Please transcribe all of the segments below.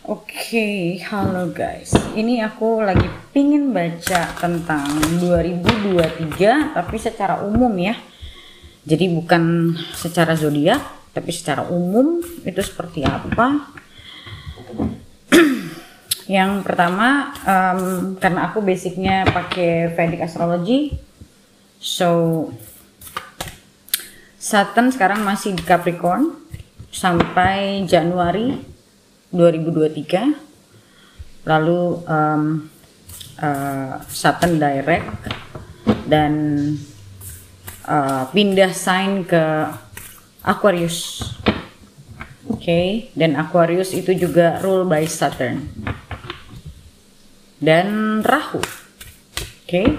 Oke, halo guys. Ini aku lagi pingin baca tentang 2023 tapi secara umum ya. Jadi bukan secara zodiak, tapi secara umum itu seperti apa. Yang pertama, karena aku basicnya pakai Vedic Astrology, so Saturn sekarang masih di Capricorn sampai Januari 2023. Lalu Saturn direct dan pindah sign ke Aquarius. Oke, dan Aquarius itu juga rule by Saturn dan Rahu. Oke,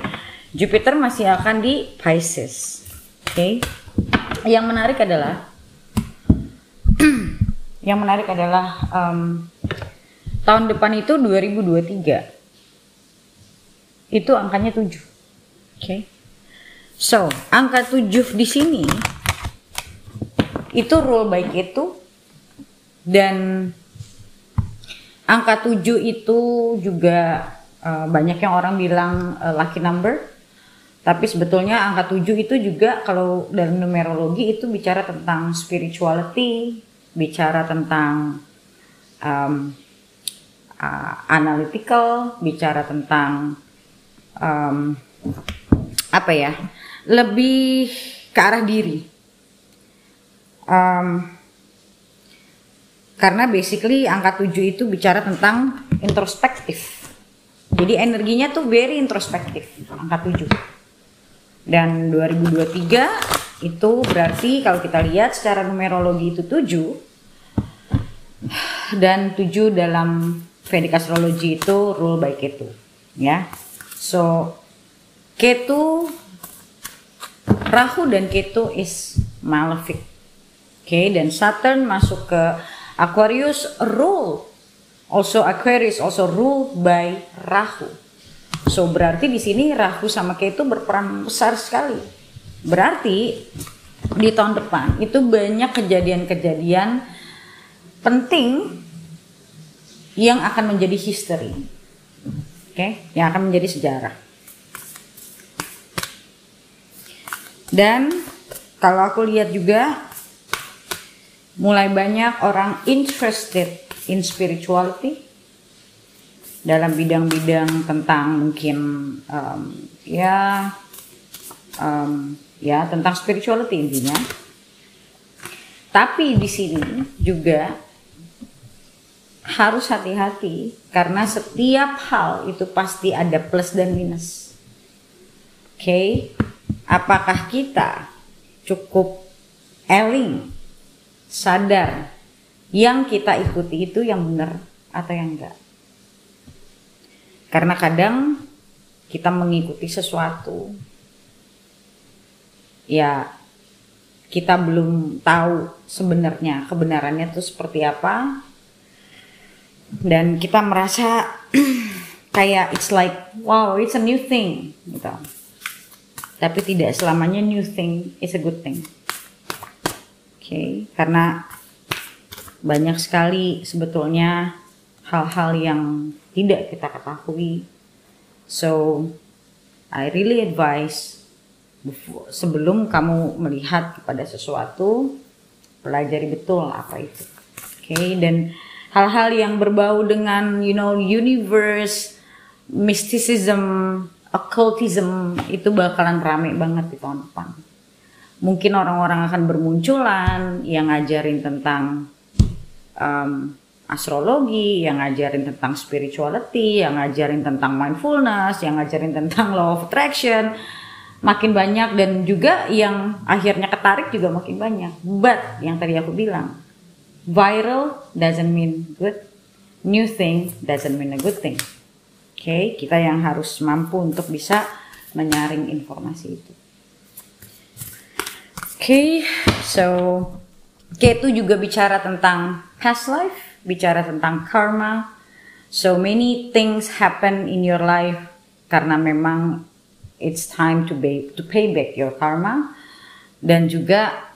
Jupiter masih akan di Pisces. Oke, yang menarik adalah tahun depan itu 2023 itu angkanya 7. Oke. So, angka 7 di sini itu rule by Ketu, dan angka 7 itu juga banyak yang orang bilang lucky number. Tapi sebetulnya angka 7 itu juga kalau dalam numerologi itu bicara tentang spirituality, bicara tentang analytical, bicara tentang apa ya, lebih ke arah diri. Karena basically angka 7 itu bicara tentang introspektif. Jadi energinya tuh very introspektif, angka 7. Dan 2023 itu berarti kalau kita lihat secara numerologi itu 7. Dan 7 dalam Vedic Astrology itu rule by Ketu, ya. So Ketu, Rahu dan Ketu is malefic. Oke, dan Saturn masuk ke Aquarius, Aquarius also ruled by Rahu. So berarti di sini Rahu sama Ketu berperan besar sekali. Berarti di tahun depan itu banyak kejadian-kejadian penting yang akan menjadi history. Oke, yang akan menjadi sejarah. Dan kalau aku lihat juga mulai banyak orang interested in spirituality dalam bidang-bidang tentang mungkin tentang spirituality intinya. Tapi di sini juga harus hati-hati karena setiap hal itu pasti ada plus dan minus. Oke, apakah kita cukup eling, sadar yang kita ikuti itu yang benar atau yang enggak? Karena kadang kita mengikuti sesuatu, ya kita belum tahu sebenarnya kebenarannya itu seperti apa, dan kita merasa kayak it's like wow, it's a new thing gitu. Tapi tidak selamanya new thing is a good thing. Oke, karena banyak sekali sebetulnya hal-hal yang tidak kita ketahui. So I really advise sebelum kamu melihat kepada sesuatu, pelajari betul apa itu. Oke, dan hal-hal yang berbau dengan universe, mysticism, occultism itu bakalan rame banget di tahun depan. Mungkin orang-orang akan bermunculan yang ngajarin tentang astrologi, yang ngajarin tentang spirituality, yang ngajarin tentang mindfulness, yang ngajarin tentang law of attraction, makin banyak, dan juga yang akhirnya ketarik juga makin banyak. But yang tadi aku bilang, viral doesn't mean good, new thing doesn't mean a good thing. Oke, kita yang harus mampu untuk bisa menyaring informasi itu. Oke, so Ketu juga bicara tentang past life, bicara tentang karma. So many things happen in your life karena memang it's time to pay back your karma. Dan juga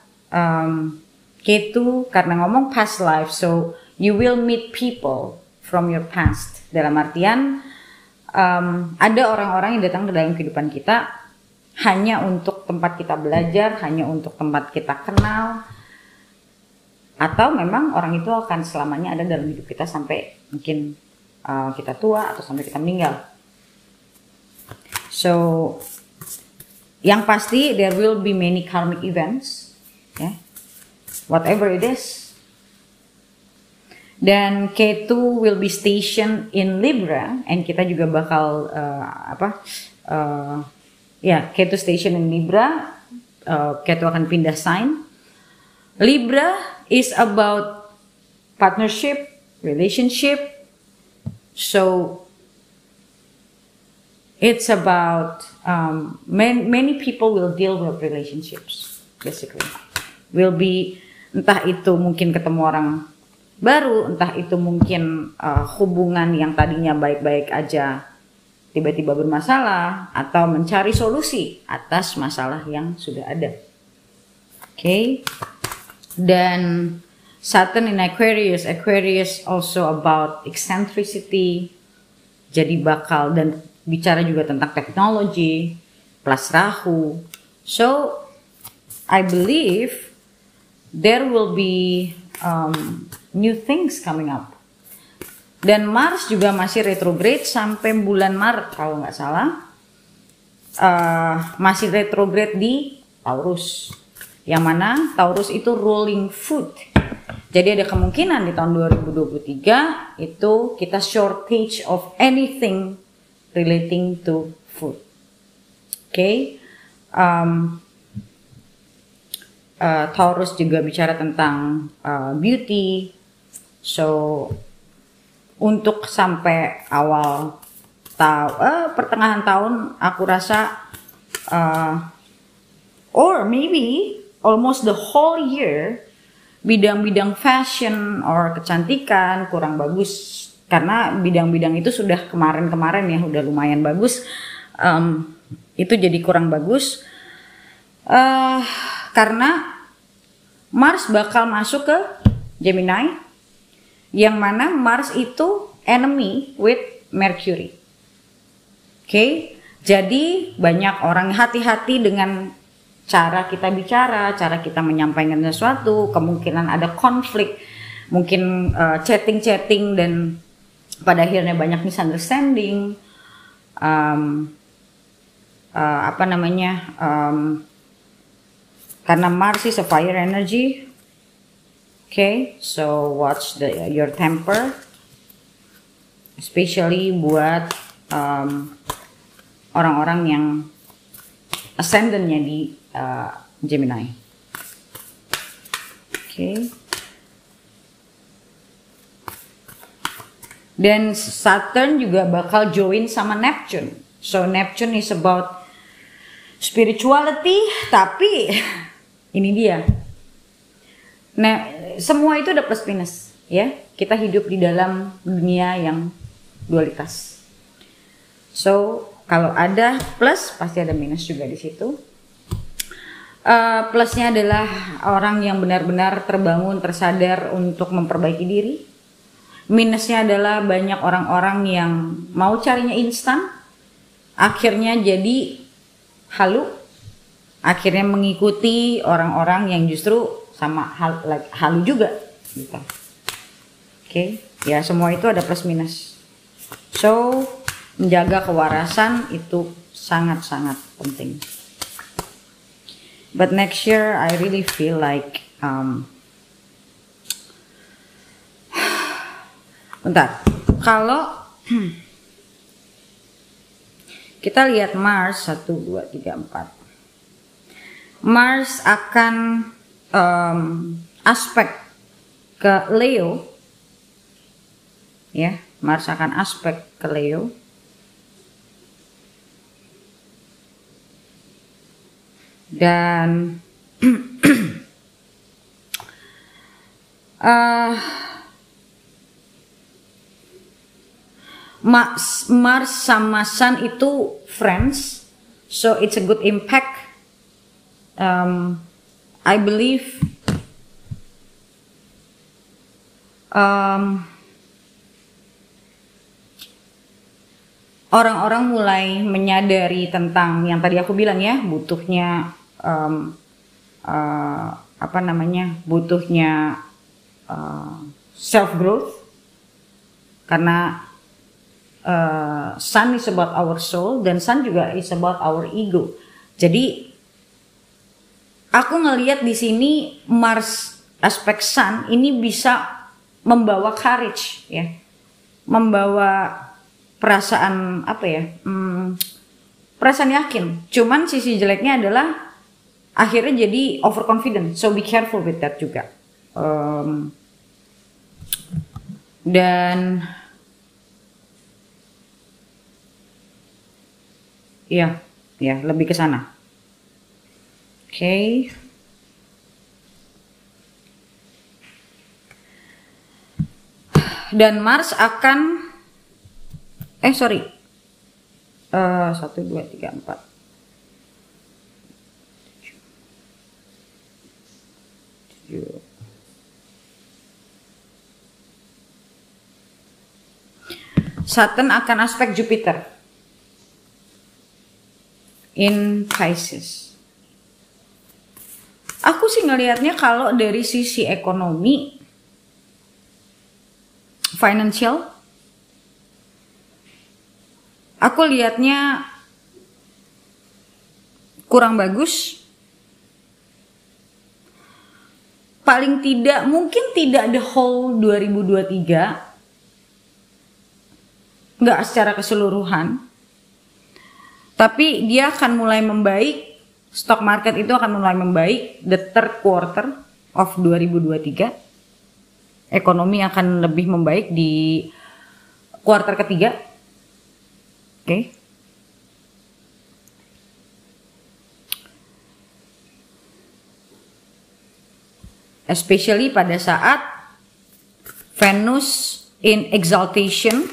Ketu karena ngomong past life, so you will meet people from your past. Dalam artian ada orang-orang yang datang ke dalam kehidupan kita hanya untuk tempat kita belajar, hanya untuk tempat kita kenal, atau memang orang itu akan selamanya ada dalam hidup kita sampai mungkin kita tua atau sampai kita meninggal. So, yang pasti there will be many karmic events, ya, whatever it is. Dan Ketu will be stationed in Libra, and kita juga bakal Ketu station in Libra. Ketu akan pindah sign. Libra is about partnership, relationship. So it's about many people will deal with relationships, basically. Will be, entah itu mungkin ketemu orang baru, entah itu mungkin hubungan yang tadinya baik-baik aja tiba-tiba bermasalah, atau mencari solusi atas masalah yang sudah ada. Okay. Dan Saturn in Aquarius also about eccentricity, jadi bakal, dan bicara juga tentang teknologi plus Rahu. So I believe there will be new things coming up. Dan Mars juga masih retrograde sampai bulan Maret kalau nggak salah. Masih retrograde di Taurus. Yang mana Taurus itu ruling food. Jadi ada kemungkinan di tahun 2023 itu kita shortage of anything relating to food. Okay. Taurus juga bicara tentang beauty. So untuk sampai awal pertengahan tahun aku rasa or maybe almost the whole year bidang-bidang fashion or kecantikan kurang bagus, karena bidang-bidang itu sudah kemarin-kemarin ya udah lumayan bagus, itu jadi kurang bagus karena Mars bakal masuk ke Gemini, yang mana Mars itu enemy with Mercury. Okay? Jadi banyak orang hati-hati dengan cara kita bicara, cara kita menyampaikan sesuatu, kemungkinan ada konflik, mungkin chatting-chatting dan pada akhirnya banyak misunderstanding. Karena Mars is a fire energy. Okay, so watch your temper, especially buat orang-orang yang ascendannya di Gemini. Okay. Dan Saturn juga bakal join sama Neptune. So Neptune is about spirituality, tapi ini dia. Nah, semua itu ada plus minus, ya. Kita hidup di dalam dunia yang dualitas. So kalau ada plus pasti ada minus juga di situ. Plusnya adalah orang yang benar-benar terbangun, tersadar untuk memperbaiki diri. Minusnya adalah banyak orang-orang yang mau carinya instan, akhirnya jadi halu, akhirnya mengikuti orang-orang yang justru sama halu juga gitu. Oke, ya semua itu ada plus minus. So menjaga kewarasan itu sangat-sangat penting. But next year I really feel like bentar, kalau kita lihat Mars 1, 2, 3, 4, Mars akan aspek ke Leo, ya, Mars akan aspek ke Leo. Dan Mars sama Sun itu friends, so it's a good impact. I believe orang-orang mulai menyadari tentang yang tadi aku bilang ya, butuhnya butuhnya self growth, karena sun is about our soul dan sun juga is about our ego. Jadi aku ngelihat di sini Mars aspek sun ini bisa membawa courage ya, membawa perasaan perasaan yakin. Cuman sisi jeleknya adalah akhirnya jadi overconfident, so be careful with that juga. Dan ya lebih ke sana. Oke. Dan Mars akan 1, 2, 3, 4. Saturn akan aspek Jupiter in Pisces. Aku sih ngelihatnya kalau dari sisi ekonomi, financial, aku lihatnya kurang bagus. Paling tidak, mungkin tidak the whole 2023, nggak secara keseluruhan, tapi dia akan mulai membaik. Stock market itu akan mulai membaik the third quarter of 2023. Ekonomi akan lebih membaik di kuartal ketiga. Oke. Especially pada saat Venus in exaltation,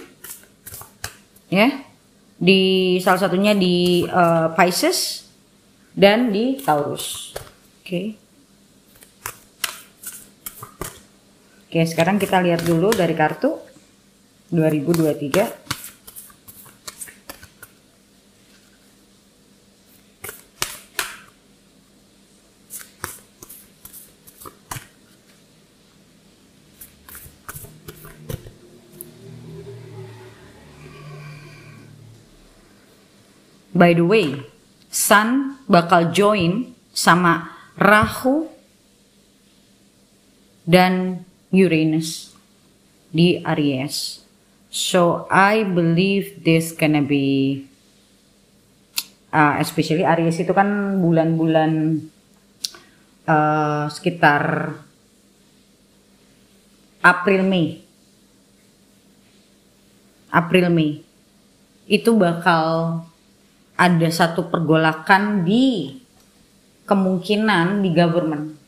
ya, di salah satunya di Pisces dan di Taurus. Oke. Oke, sekarang kita lihat dulu dari kartu 2023. By the way, Sun bakal join sama Rahu dan Uranus di Aries. So I believe this gonna be especially Aries itu kan bulan-bulan sekitar April Mei itu bakal ada satu pergolakan di kemungkinan di government,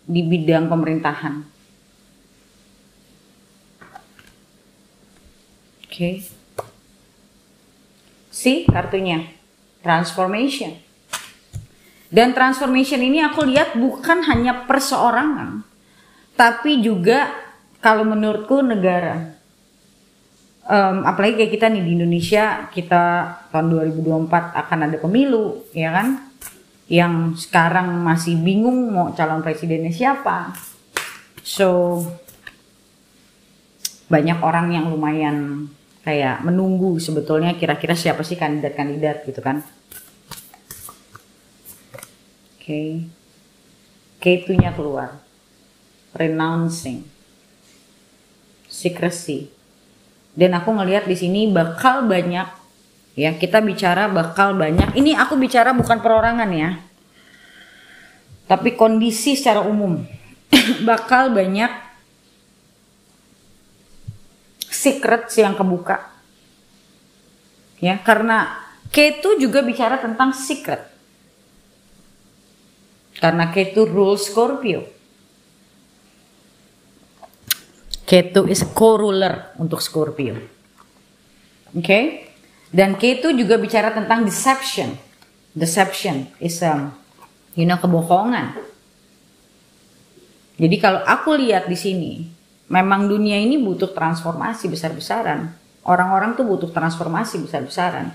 di bidang pemerintahan. Oke. See kartunya, transformation. Dan transformation ini aku lihat bukan hanya perseorangan, tapi juga kalau menurutku negara. Apalagi kayak kita nih di Indonesia, kita tahun 2024 akan ada pemilu, ya kan? Yang sekarang masih bingung mau calon presidennya siapa. So banyak orang yang lumayan kayak menunggu sebetulnya kira-kira siapa sih kandidat-kandidat gitu kan. Oke. Ketunya keluar. Renouncing. Secrecy. Dan aku ngelihat di sini bakal banyak, ya kita bicara bakal banyak. Ini aku bicara bukan perorangan ya, tapi kondisi secara umum. Bakal banyak secrets yang kebuka, ya karena Ketu juga bicara tentang secret. Karena Ketu rules Scorpio. Ketu is co-ruler untuk Scorpio. Oke. Dan Ketu juga bicara tentang deception. Deception is kebohongan. Jadi kalau aku lihat di sini, memang dunia ini butuh transformasi besar-besaran. Orang-orang tuh butuh transformasi besar-besaran.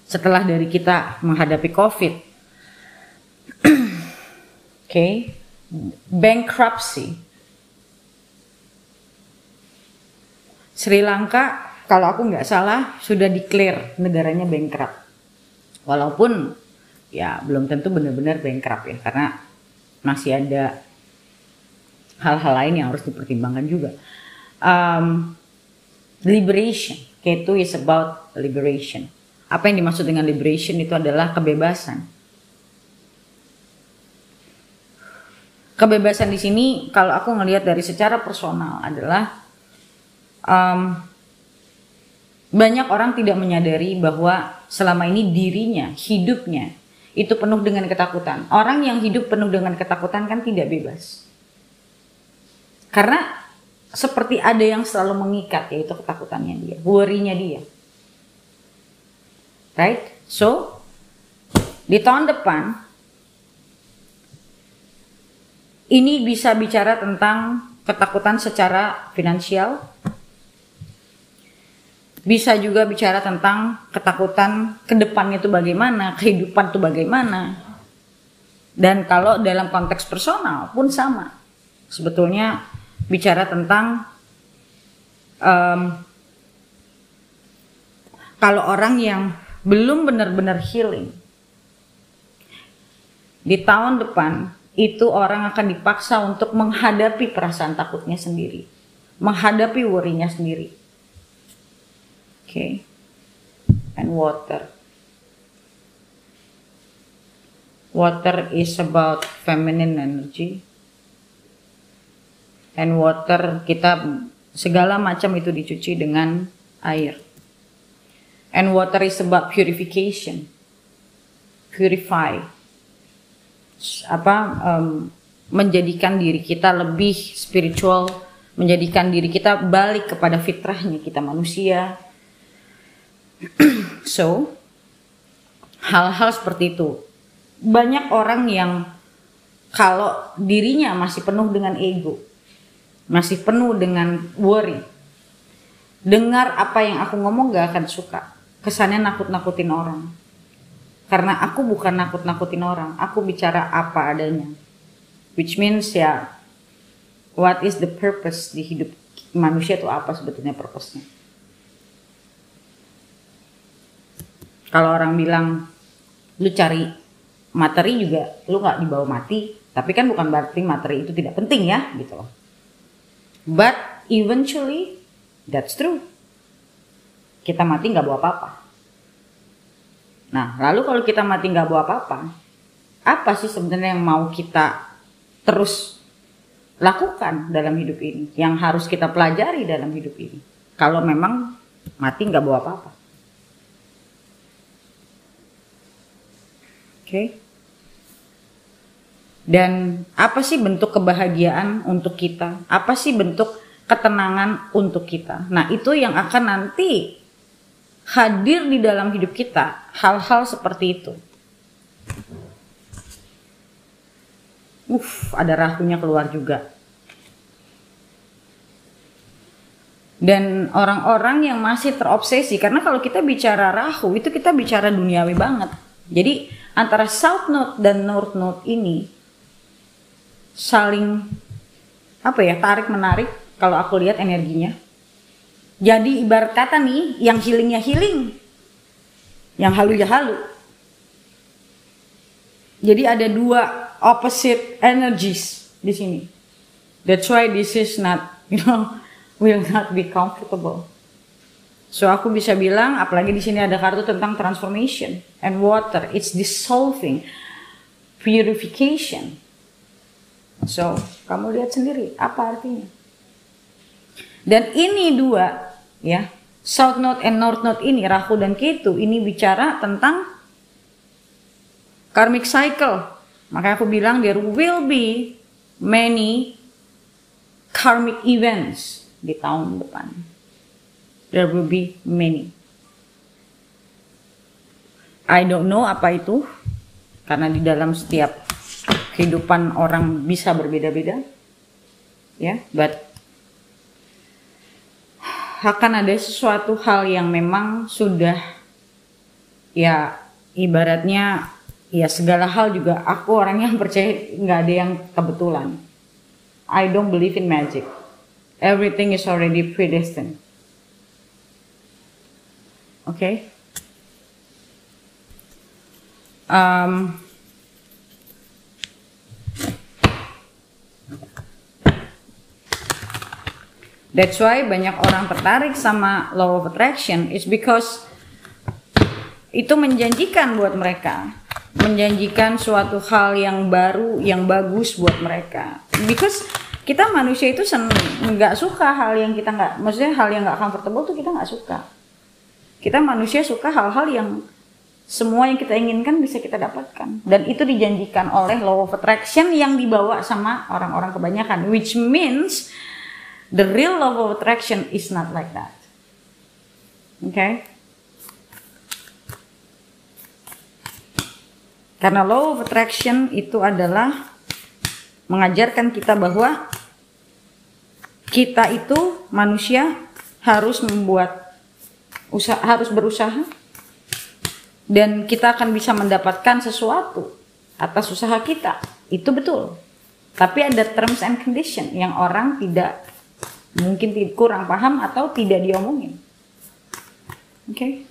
Setelah dari kita menghadapi COVID, okay, bankruptcy. Sri Lanka, kalau aku nggak salah, sudah declare negaranya bankrupt. Walaupun ya belum tentu benar-benar bankrupt ya, karena masih ada hal-hal lain yang harus dipertimbangkan juga. Liberation, K2 is about liberation. Apa yang dimaksud dengan liberation itu adalah kebebasan. Kebebasan di sini kalau aku ngelihat dari secara personal adalah banyak orang tidak menyadari bahwa selama ini dirinya, hidupnya itu penuh dengan ketakutan. Orang yang hidup penuh dengan ketakutan kan tidak bebas. Karena seperti ada yang selalu mengikat, yaitu ketakutannya dia, worry-nya dia. Right? So, di tahun depan ini bisa bicara tentang ketakutan secara finansial. Bisa juga bicara tentang ketakutan ke depannya itu bagaimana, kehidupan itu bagaimana. Dan kalau dalam konteks personal pun sama. Sebetulnya bicara tentang kalau orang yang belum benar-benar healing, di tahun depan itu orang akan dipaksa untuk menghadapi perasaan takutnya sendiri, menghadapi worry-nya sendiri. Okay. And water. Water is about feminine energy. And water, kita segala macam itu dicuci dengan air. And water is about purification. Purify. Menjadikan diri kita lebih spiritual, menjadikan diri kita balik kepada fitrahnya kita manusia. So, hal-hal seperti itu. Banyak orang yang kalau dirinya masih penuh dengan ego, masih penuh dengan worry, dengar apa yang aku ngomong gak akan suka. Kesannya nakut-nakutin orang. Karena aku bukan nakut-nakutin orang, aku bicara apa adanya. Which means ya, what is the purpose di hidup manusia itu apa sebetulnya purpose-nya? Kalau orang bilang, lu cari materi juga, lu gak dibawa mati. Tapi kan bukan berarti materi itu tidak penting ya, gitu loh. But eventually, that's true. Kita mati gak bawa apa-apa. Nah, lalu kalau kita mati gak bawa apa-apa, apa sih sebenarnya yang mau kita terus lakukan dalam hidup ini? Yang harus kita pelajari dalam hidup ini? Kalau memang mati gak bawa apa-apa. Okay. Dan apa sih bentuk kebahagiaan untuk kita? Apa sih bentuk ketenangan untuk kita? Nah, itu yang akan nanti hadir di dalam hidup kita, hal-hal seperti itu. Ada rahunya keluar juga. Dan orang-orang yang masih terobsesi, karena kalau kita bicara rahu, itu kita bicara duniawi banget. Jadi antara South Node dan North Node ini saling tarik menarik kalau aku lihat energinya. Jadi ibarat kata nih, yang healingnya healing, yang halu ya halu. Jadi ada dua opposite energies di sini. That's why this is not, will not be comfortable. So aku bisa bilang, apalagi di sini ada kartu tentang transformation and water, it's dissolving, purification. So kamu lihat sendiri apa artinya. Dan ini dua, ya, South Node and North Node ini, Rahu dan Ketu, ini bicara tentang karmic cycle. Makanya aku bilang there will be many karmic events di tahun depan. There will be many. I don't know apa itu, karena di dalam setiap kehidupan orang bisa berbeda-beda, ya. But akan ada sesuatu hal yang memang sudah, ya ibaratnya, ya segala hal juga aku orang yang percaya nggak ada yang kebetulan. I don't believe in magic. Everything is already predestined. Okay? That's why banyak orang tertarik sama law of attraction is because itu menjanjikan buat mereka, menjanjikan suatu hal yang baru, yang bagus buat mereka. Because kita manusia itu nggak suka hal yang kita nggak, maksudnya hal yang nggak comfortable tuh kita nggak suka. Kita manusia suka hal-hal yang semua yang kita inginkan bisa kita dapatkan, dan itu dijanjikan oleh law of attraction yang dibawa sama orang-orang kebanyakan, which means the real law of attraction is not like that. Okay? Karena law of attraction itu adalah mengajarkan kita bahwa kita itu manusia harus harus berusaha, dan kita akan bisa mendapatkan sesuatu atas usaha kita. Itu betul. Tapi ada terms and condition yang orang mungkin kurang paham atau tidak diomongin. Okay?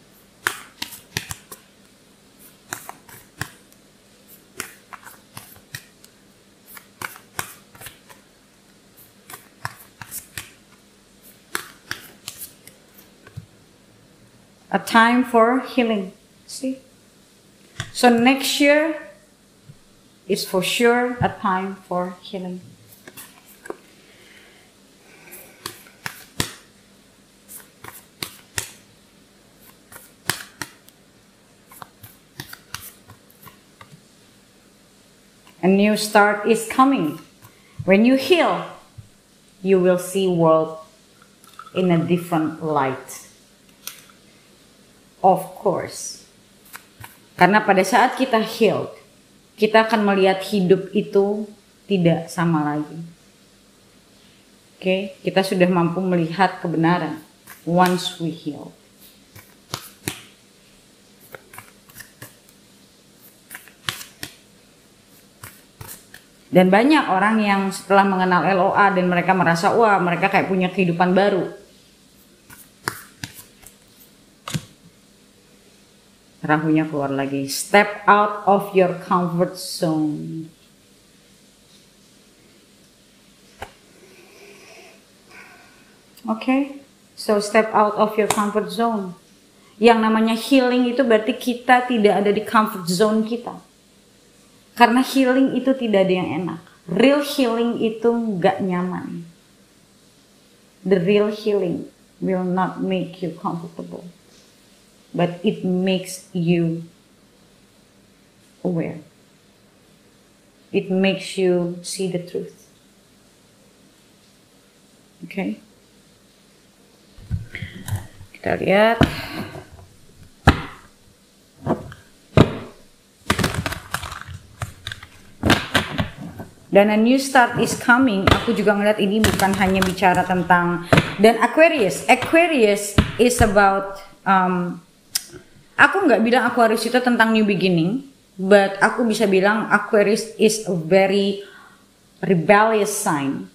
A time for healing. See? So next year is for sure a time for healing. A new start is coming. When you heal, you will see world in a different light. Of course. Karena pada saat kita healed, kita akan melihat hidup itu tidak sama lagi. Oke, kita sudah mampu melihat kebenaran once we heal. Dan banyak orang yang setelah mengenal LOA dan mereka merasa, wah mereka kayak punya kehidupan baru. Rahunya keluar lagi. Step out of your comfort zone. Okay, so step out of your comfort zone. Yang namanya healing itu berarti kita tidak ada di comfort zone kita. Karena healing itu tidak ada yang enak. Real healing itu nggak nyaman. The real healing will not make you comfortable, but it makes you aware. It makes you see the truth. Okay? Kita lihat. Dan a new start is coming. Aku juga ngeliat ini bukan hanya bicara tentang, dan Aquarius is about aku nggak bilang Aquarius itu tentang new beginning, but aku bisa bilang Aquarius is a very rebellious sign.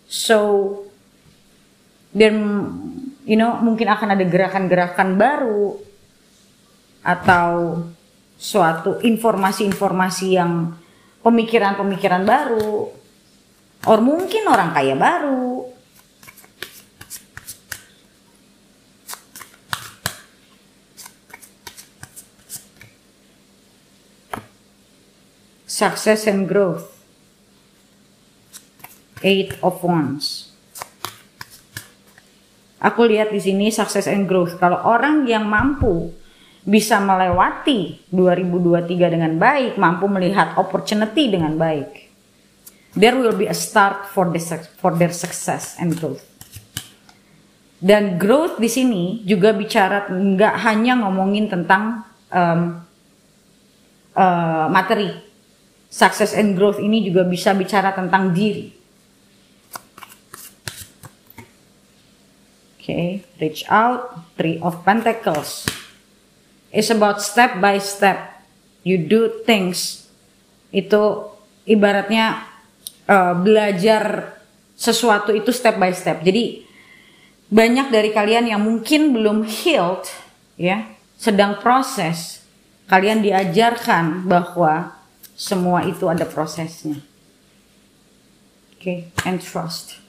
So there, mungkin akan ada gerakan-gerakan baru atau suatu informasi-informasi yang pemikiran-pemikiran baru, or mungkin orang kaya baru. Success and growth. 8 of Wands. Aku lihat di sini success and growth. Kalau orang yang mampu bisa melewati 2023 dengan baik, mampu melihat opportunity dengan baik, there will be a start for their success and growth. Dan growth di sini juga bicara nggak hanya ngomongin tentang materi. Success and growth ini juga bisa bicara tentang diri. Okay, reach out. Three of Pentacles. It's about step by step. You do things. Itu ibaratnya belajar sesuatu itu step by step. Jadi banyak dari kalian yang mungkin belum healed, ya, sedang proses. Kalian diajarkan bahwa semua itu ada prosesnya. Okay, and trust.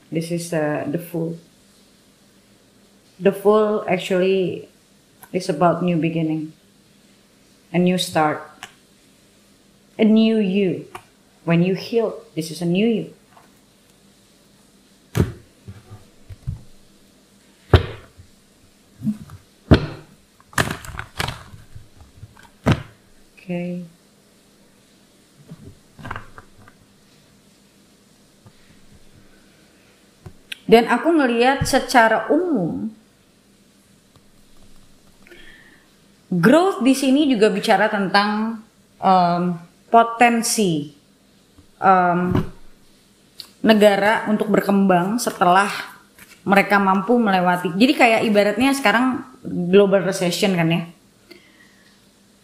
This is the Fool. The Fool actually is about new beginning, a new start, a new you. When you heal, this is a new you. Okay. Dan aku ngelihat secara umum growth di sini juga bicara tentang potensi negara untuk berkembang setelah mereka mampu melewati. Jadi kayak ibaratnya sekarang global recession kan ya.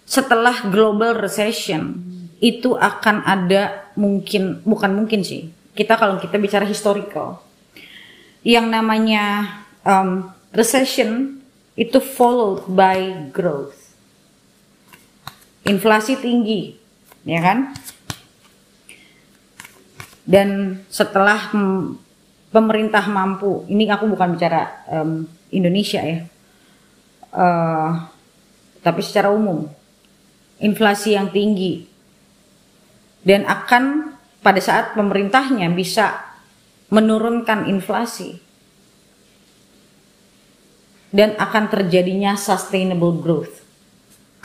Setelah global recession itu akan ada bukan mungkin sih. Kalau kita bicara historical, yang namanya recession itu followed by growth. Inflasi tinggi, ya kan? Dan setelah pemerintah mampu, ini aku bukan bicara Indonesia ya, tapi secara umum, inflasi yang tinggi, dan akan pada saat pemerintahnya bisa menurunkan inflasi, dan akan terjadinya sustainable growth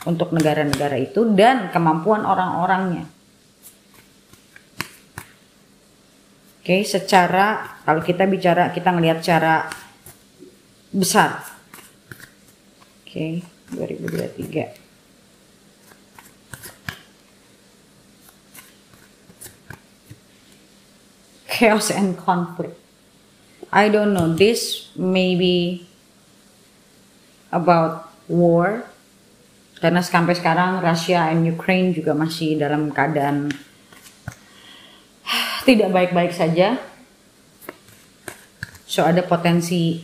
untuk negara-negara itu dan kemampuan orang-orangnya. Oke, secara kalau kita ngelihat secara besar. Oke, 2023. Chaos and conflict. I don't know, this may be about war. Karena sampai sekarang Russia and Ukraine juga masih dalam keadaan tidak baik-baik saja. So ada potensi,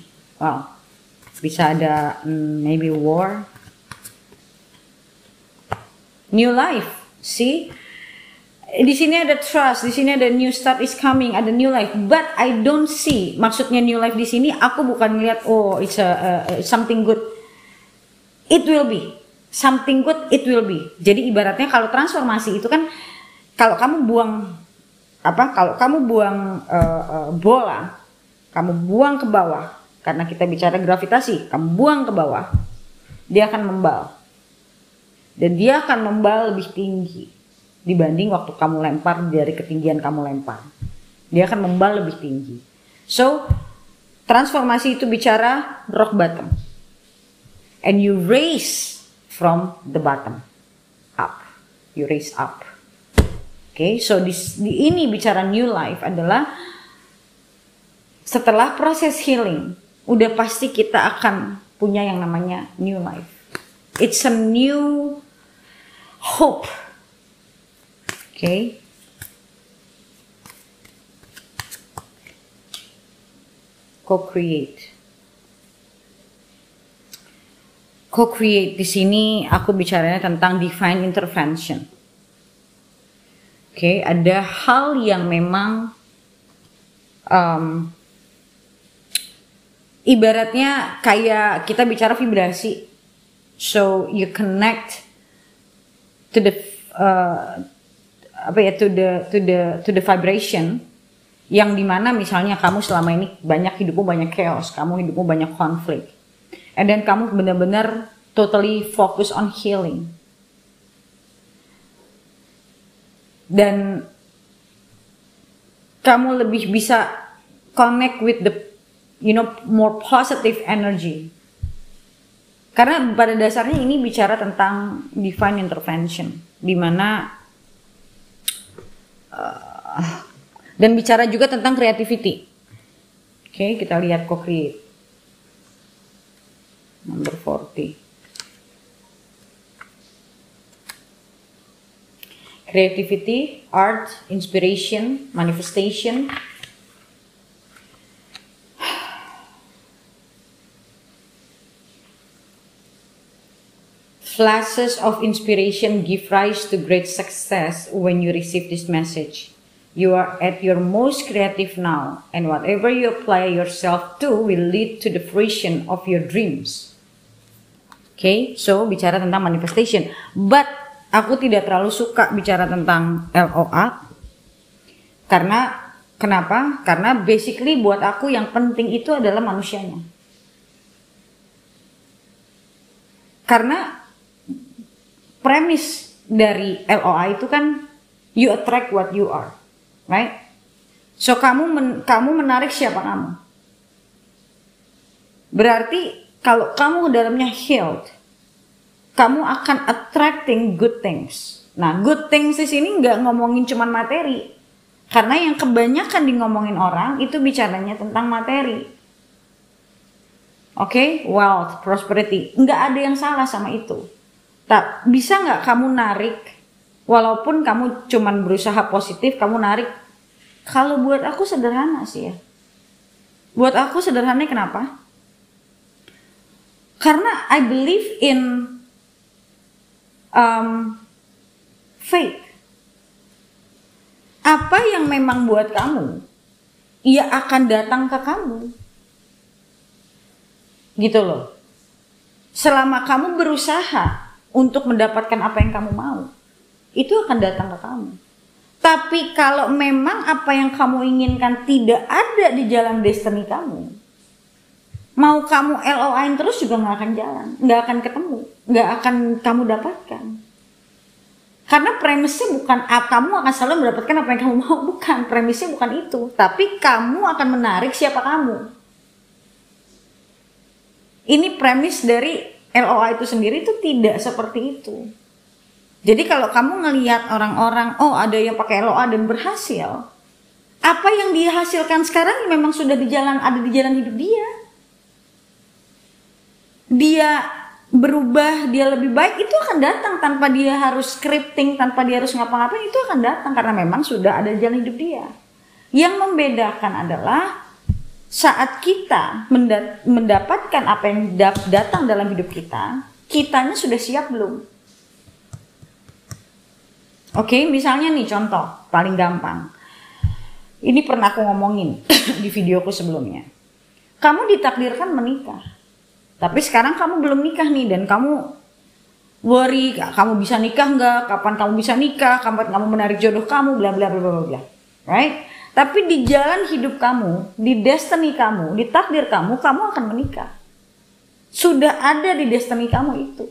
bisa ada maybe war. New life, see? Di sini ada trust, di sini ada new start is coming, ada new life. But I don't see, maksudnya new life di sini, aku bukan melihat it's something good. It will be something good. It will be. Jadi ibaratnya kalau transformasi itu kan, kalau kamu buang bola, kamu buang ke bawah, karena kita bicara gravitasi, kamu buang ke bawah, dia akan membal, dan dia akan membal lebih tinggi dibanding waktu kamu lempar dari ketinggian kamu lempar. Dia akan membal lebih tinggi. So, transformasi itu bicara rock bottom. And you raise from the bottom up. You raise up. Okay, so ini bicara new life adalah setelah proses healing, udah pasti kita akan punya yang namanya new life. It's a new hope. Okay. Co-create. Co-create di sini aku bicaranya tentang divine intervention. Okay, ada hal yang memang ibaratnya kayak kita bicara vibrasi. So you connect to the to the vibration, yang dimana misalnya kamu selama ini hidupmu banyak chaos, kamu hidupmu banyak konflik, and then kamu benar-benar totally focus on healing, dan kamu lebih bisa connect with the more positive energy, karena pada dasarnya ini bicara tentang divine intervention, dimana dan bicara juga tentang creativity. Oke, kita lihat co-create. Number 40. Creativity, art, inspiration, manifestation. Flashes of inspiration give rise to great success when you receive this message. You are at your most creative now, and whatever you apply yourself to will lead to the fruition of your dreams. Okay, so bicara tentang manifestation. But aku tidak terlalu suka bicara tentang LOA. Karena, kenapa? Karena basically buat aku yang penting itu adalah manusianya. Karena premis dari LOA itu kan you attract what you are, right? So kamu menarik siapa kamu. Berarti kalau kamu dalamnya healed, kamu akan attracting good things. Nah, good things di sini nggak ngomongin cuman materi, karena yang kebanyakan di ngomongin orang itu bicaranya tentang materi. Oke, wealth, prosperity, nggak ada yang salah sama itu. Tak bisa nggak kamu narik, walaupun kamu cuman berusaha positif, kamu narik. Kalau buat aku sederhana sih ya. Buat aku sederhana kenapa? Karena I believe in faith. Apa yang memang buat kamu, ia akan datang ke kamu. Gitu loh. Selama kamu berusaha untuk mendapatkan apa yang kamu mau, itu akan datang ke kamu. Tapi kalau memang apa yang kamu inginkan tidak ada di jalan destiny kamu, mau kamu LOA-in terus juga nggak akan jalan, nggak akan ketemu, nggak akan kamu dapatkan. Karena premisnya bukan kamu akan selalu mendapatkan apa yang kamu mau, bukan. Premisnya bukan itu, tapi kamu akan menarik siapa kamu. Ini premis dari LOA itu sendiri itu tidak seperti itu. Jadi kalau kamu ngelihat orang-orang, oh ada yang pakai LOA dan berhasil, apa yang dia hasilkan sekarang memang sudah ada di jalan hidup dia. Dia berubah, dia lebih baik, itu akan datang tanpa dia harus scripting, tanpa dia harus ngapa-ngapain, itu akan datang karena memang sudah ada di jalan hidup dia. Yang membedakan adalah saat kita mendapatkan apa yang datang dalam hidup kita, kitanya sudah siap belum? Oke, misalnya nih contoh paling gampang. Ini pernah aku ngomongin di videoku sebelumnya. Kamu ditakdirkan menikah, tapi sekarang kamu belum nikah nih dan kamu worry, kamu bisa nikah nggak? Kapan kamu bisa nikah? Kapan kamu menarik jodoh kamu? Bla bla bla bla bla, right? Tapi di jalan hidup kamu, di destiny kamu, di takdir kamu akan menikah. Sudah ada di destiny kamu itu.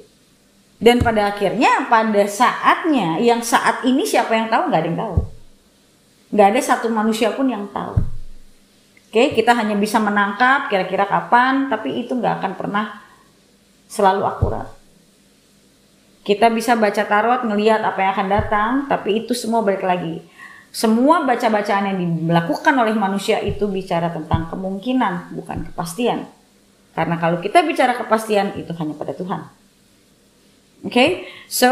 Dan pada akhirnya, pada saatnya, yang saat ini siapa yang tahu? Nggak ada yang tahu. Nggak ada satu manusia pun yang tahu. Oke, kita hanya bisa menangkap kira-kira kapan, tapi itu nggak akan pernah selalu akurat. Kita bisa baca tarot, ngelihat apa yang akan datang, tapi itu semua balik lagi. Semua baca-bacaan yang dilakukan oleh manusia itu bicara tentang kemungkinan, bukan kepastian. Karena kalau kita bicara kepastian, itu hanya pada Tuhan. Oke, so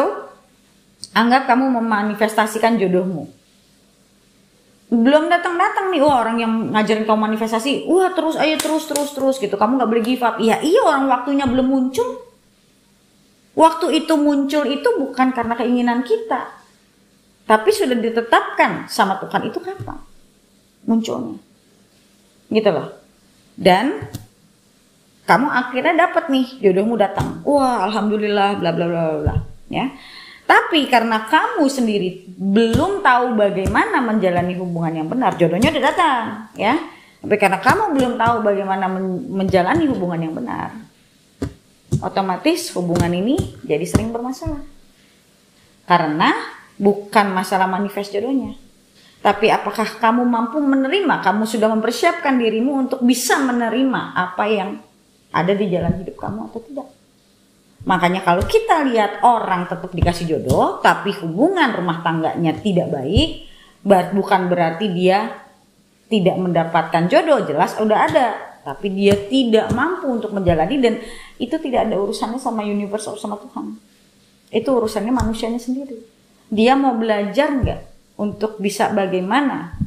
anggap kamu memanifestasikan jodohmu. Belum datang-datang nih, orang yang ngajarin kamu manifestasi, terus ayo terus gitu. Kamu nggak boleh give up. Iya, orang waktunya belum muncul. Waktu itu muncul itu bukan karena keinginan kita. Tapi sudah ditetapkan sama Tuhan itu kapan munculnya. Gitu loh. Dan kamu akhirnya dapat nih jodohmu datang. Wah, alhamdulillah bla bla bla bla, ya. Tapi karena kamu sendiri belum tahu bagaimana menjalani hubungan yang benar, jodohnya udah datang, ya. Tapi karena kamu belum tahu bagaimana menjalani hubungan yang benar, otomatis hubungan ini jadi sering bermasalah. Karena bukan masalah manifest jodohnya. Tapi apakah kamu mampu menerima? Kamu sudah mempersiapkan dirimu untuk bisa menerima apa yang ada di jalan hidup kamu atau tidak? Makanya kalau kita lihat orang tetap dikasih jodoh, tapi hubungan rumah tangganya tidak baik, bukan berarti dia tidak mendapatkan jodoh, jelas udah ada, tapi dia tidak mampu untuk menjalani, dan itu tidak ada urusannya sama universe atau sama Tuhan. Itu urusannya manusianya sendiri. Dia mau belajar nggak untuk bisa bagaimana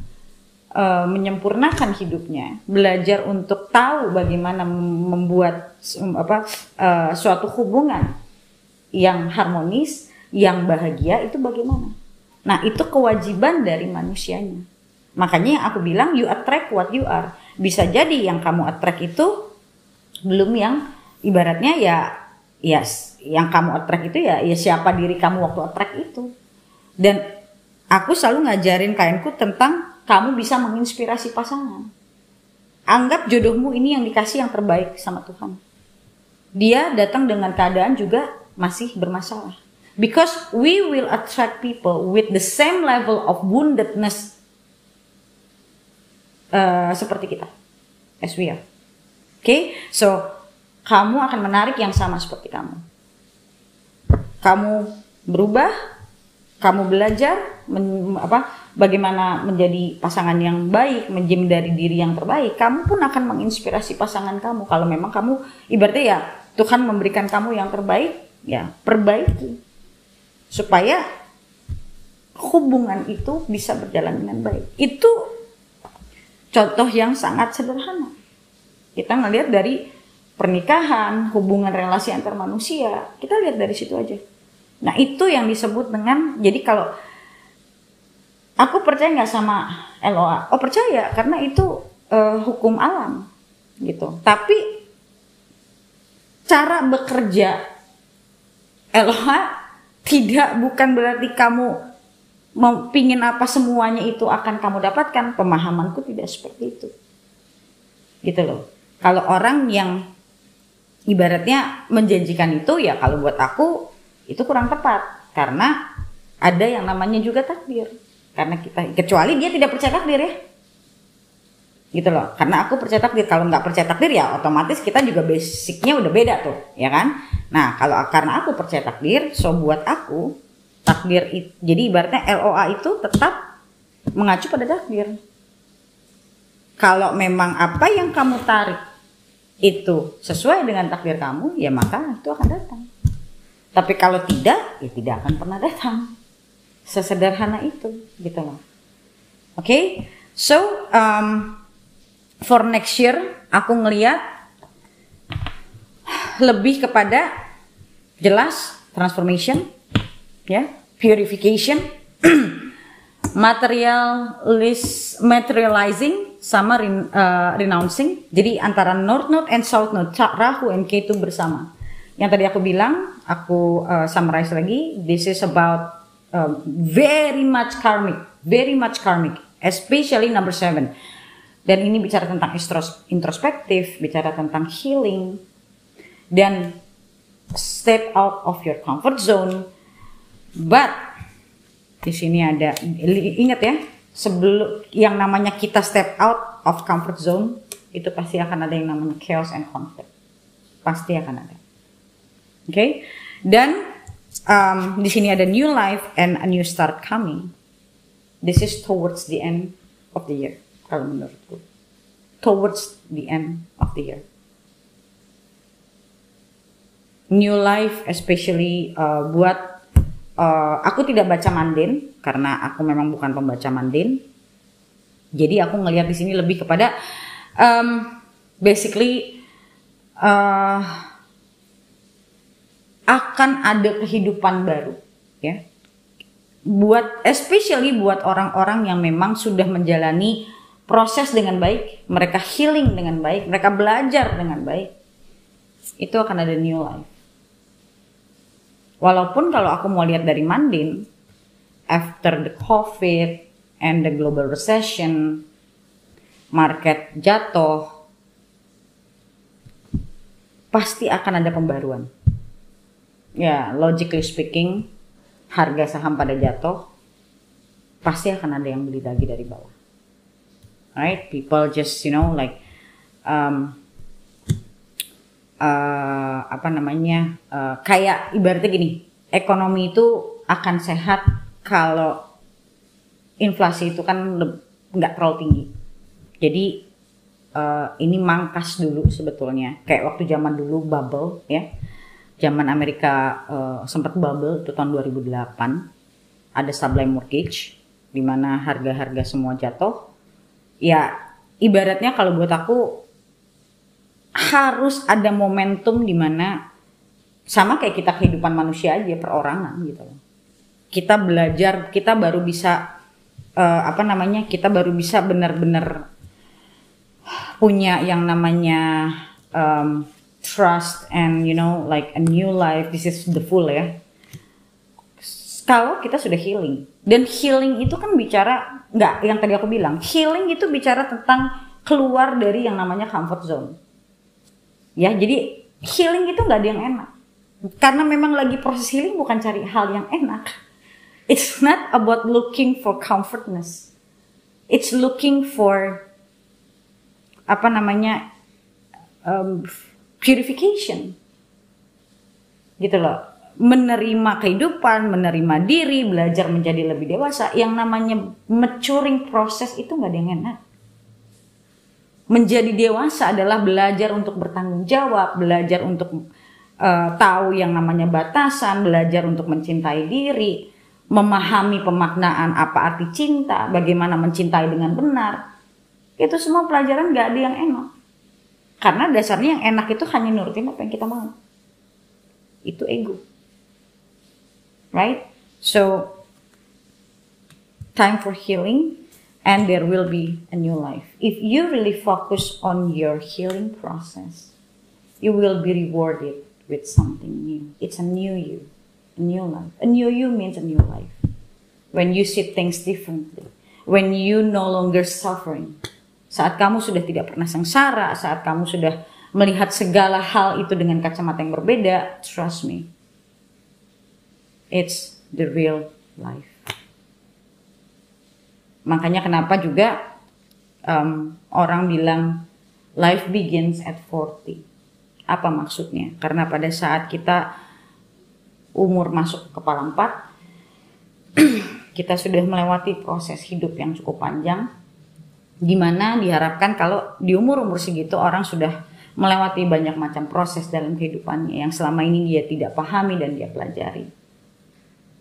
menyempurnakan hidupnya, belajar untuk tahu bagaimana membuat suatu hubungan yang harmonis, yang bahagia, itu bagaimana. Nah, itu kewajiban dari manusianya. Makanya yang aku bilang, you attract what you are. Bisa jadi yang kamu attract itu belum yang ibaratnya ya yang kamu attract itu ya siapa diri kamu waktu attract itu. Dan aku selalu ngajarin klienku tentang kamu bisa menginspirasi pasangan. Anggap jodohmu ini yang dikasih yang terbaik sama Tuhan. Dia datang dengan keadaan juga masih bermasalah. Because we will attract people with the same level of woundedness seperti kita. As we are. Okay? So, kamu akan menarik yang sama seperti kamu. Kamu berubah, kamu belajar bagaimana menjadi pasangan yang baik, menjadi diri yang terbaik. Kamu pun akan menginspirasi pasangan kamu. Kalau memang kamu ibaratnya ya Tuhan memberikan kamu yang terbaik, ya perbaiki supaya hubungan itu bisa berjalan dengan baik. Itu contoh yang sangat sederhana. Kita ngelihat dari pernikahan, hubungan relasi antar manusia, kita lihat dari situ aja. Nah, itu yang disebut dengan, jadi kalau aku percaya nggak sama LOA? Oh, percaya, karena itu hukum alam gitu. Tapi cara bekerja LOA bukan berarti kamu pingin apa semuanya itu akan kamu dapatkan. Pemahamanku tidak seperti itu. Gitu loh. Kalau orang yang ibaratnya menjanjikan itu, ya kalau buat aku itu kurang tepat. Karena ada yang namanya juga takdir. Karena kita, kecuali dia tidak percaya takdir ya. Gitu loh. Karena aku percaya takdir. Kalau nggak percaya takdir ya otomatis kita juga basicnya udah beda tuh. Ya kan? Nah karena aku percaya takdir, so buat aku takdir itu, jadi ibaratnya LOA itu tetap mengacu pada takdir. Kalau memang apa yang kamu tarik itu sesuai dengan takdir kamu, ya maka itu akan datang. Tapi kalau tidak, ya tidak akan pernah datang. Sesederhana itu, gitu loh. Okay? So, for next year, aku ngelihat lebih kepada jelas transformation, ya, purification, materializing, sama renouncing. Jadi antara North Node and South Node, Rahu and Ketu bersama. Yang tadi aku bilang, aku summarize lagi. This is about very much karmic, especially number 7. Dan ini bicara tentang introspektif, bicara tentang healing, dan step out of your comfort zone. But di sini ada, ingat ya, sebelum yang namanya kita step out of comfort zone, itu pasti akan ada yang namanya chaos and conflict. Pasti akan ada. Oke? Okay? Dan di sini ada new life and a new start coming. This is towards the end of the year, kalau menurutku. Towards the end of the year. New life, especially buat aku tidak baca Manden karena aku memang bukan pembaca Manden. Jadi aku ngelihat di sini lebih kepada basically akan ada kehidupan baru, ya. Especially buat orang-orang yang memang sudah menjalani proses dengan baik, mereka healing dengan baik, mereka belajar dengan baik. Itu akan ada new life. Walaupun kalau aku mau lihat dari Manden, after the COVID and the global recession, market jatuh, pasti akan ada pembaruan. Ya, logically speaking, harga saham pada jatuh, pasti akan ada yang beli lagi dari bawah. Right? People just, like, kayak ibaratnya gini, ekonomi itu akan sehat kalau inflasi itu kan nggak terlalu tinggi. Jadi ini mangkas dulu sebetulnya, kayak waktu zaman dulu bubble ya, zaman Amerika sempat bubble itu tahun 2008, ada subprime mortgage di mana harga-harga semua jatuh. Ya ibaratnya kalau buat aku harus ada momentum di mana sama kayak kita kehidupan manusia aja, perorangan gitu loh. Kita belajar, kita baru bisa kita baru bisa benar-benar punya yang namanya trust and like a new life. This is the full ya. Kalau kita sudah healing, dan healing itu kan bicara nggak yang tadi aku bilang, healing itu bicara tentang keluar dari yang namanya comfort zone. Ya, jadi healing itu nggak ada yang enak. Karena memang lagi proses healing bukan cari hal yang enak. It's not about looking for comfortness. It's looking for purification. Gitu loh. Menerima kehidupan, menerima diri, belajar menjadi lebih dewasa. Yang namanya maturing proses itu nggak ada yang enak. Menjadi dewasa adalah belajar untuk bertanggung jawab, belajar untuk tahu yang namanya batasan, belajar untuk mencintai diri, memahami pemaknaan apa arti cinta, bagaimana mencintai dengan benar. Itu semua pelajaran nggak ada yang enak. Karena dasarnya yang enak itu hanya nurutin apa yang kita mau. Itu ego. Right? So, time for healing and there will be a new life. If you really focus on your healing process, you will be rewarded with something new. It's a new you, a new life. A new you means a new life. When you see things differently, when you no longer suffering. Saat kamu sudah tidak pernah sengsara, saat kamu sudah melihat segala hal itu dengan kacamata yang berbeda, trust me, it's the real life. Makanya kenapa juga orang bilang life begins at 40. Apa maksudnya? Karena pada saat kita umur masuk ke kepala 4, kita sudah melewati proses hidup yang cukup panjang, dimana diharapkan kalau di umur-umur segitu orang sudah melewati banyak macam proses dalam kehidupannya yang selama ini dia tidak pahami dan dia pelajari.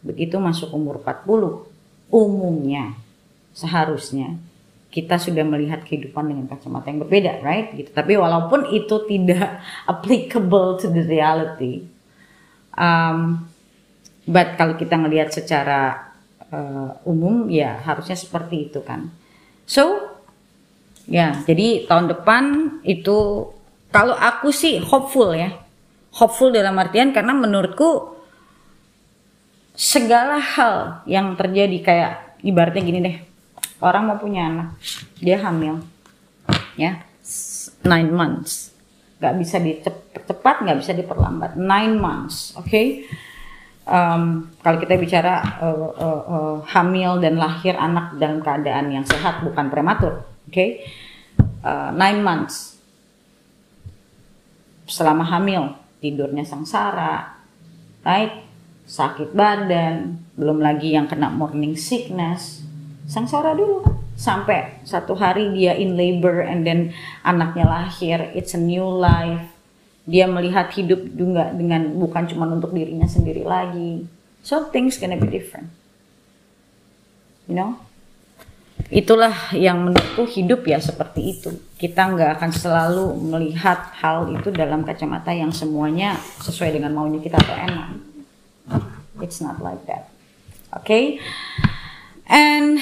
Begitu masuk umur 40, umumnya seharusnya kita sudah melihat kehidupan dengan kacamata yang berbeda, right? Gitu. Tapi walaupun itu tidak applicable to the reality, but kalau kita ngelihat secara umum, ya harusnya seperti itu kan. So, ya, jadi tahun depan itu, kalau aku sih hopeful ya, hopeful dalam artian karena menurutku segala hal yang terjadi kayak ibaratnya gini deh. Orang mau punya anak, dia hamil, ya, 9 months, nggak bisa dipercepat, nggak bisa diperlambat, 9 months, oke? Kalau kita bicara hamil dan lahir anak dalam keadaan yang sehat, bukan prematur, oke? 9 months, selama hamil tidurnya sengsara, right? Sakit badan, belum lagi yang kena morning sickness. Sengsara dulu kan, sampai satu hari dia in labor and then anaknya lahir, it's a new life. Dia melihat hidup juga dengan bukan cuma untuk dirinya sendiri lagi. So things gonna be different, you know. Itulah yang menurutku hidup ya seperti itu. Kita nggak akan selalu melihat hal itu dalam kacamata yang semuanya sesuai dengan maunya kita atau enak. It's not like that, okay? And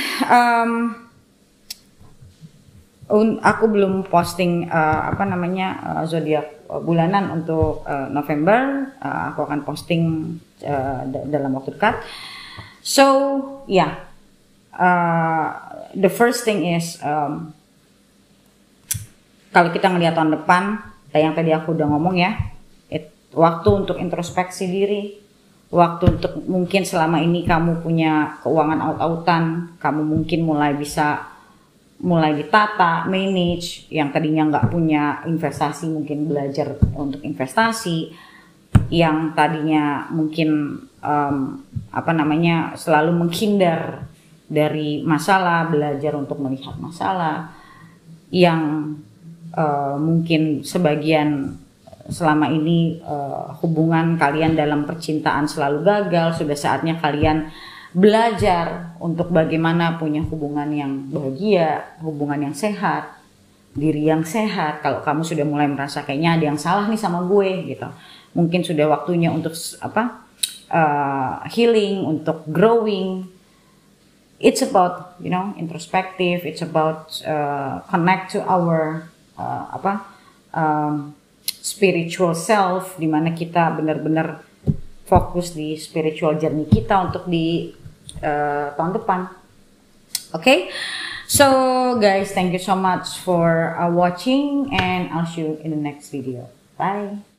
aku belum posting zodiak bulanan untuk November. Aku akan posting dalam waktu dekat. So yeah, the first thing is kalau kita ngelihat tahun depan, yang tadi aku udah ngomong ya, waktu untuk introspeksi diri. Waktu untuk mungkin selama ini kamu punya keuangan aut-autan, kamu mungkin mulai ditata, manage, yang tadinya nggak punya investasi mungkin belajar untuk investasi, yang tadinya mungkin selalu menghindar dari masalah, belajar untuk melihat masalah. yang mungkin sebagian selama ini hubungan kalian dalam percintaan selalu gagal, sudah saatnya kalian belajar untuk bagaimana punya hubungan yang bahagia, hubungan yang sehat, diri yang sehat. Kalau kamu sudah mulai merasa kayaknya ada yang salah nih sama gue gitu, mungkin sudah waktunya untuk healing, untuk growing. It's about, you know, introspective. It's about connect to our spiritual self, dimana kita benar-benar fokus di spiritual journey kita untuk di tahun depan. Okay, so guys, thank you so much for watching, and I'll see you in the next video. Bye.